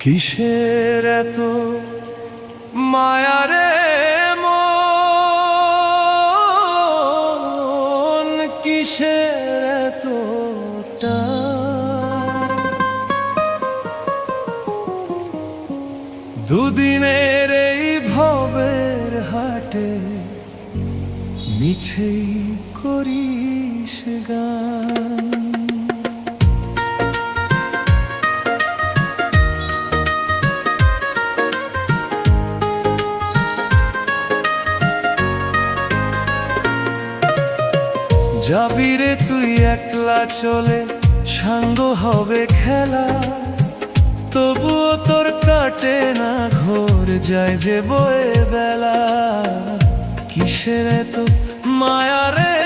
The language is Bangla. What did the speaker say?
কিসের এত মায়ারে মন, কিসের এত টান? দুদিনের এই ভবের হাটে মিছেই করিস গান। যাবি রে তুই একলা চলে, সাঙ্গ হবে খেলা, তবুও তোর কাটে না ঘোর, যায় যে বয়ে বেলা। কিসের এত মায়া রে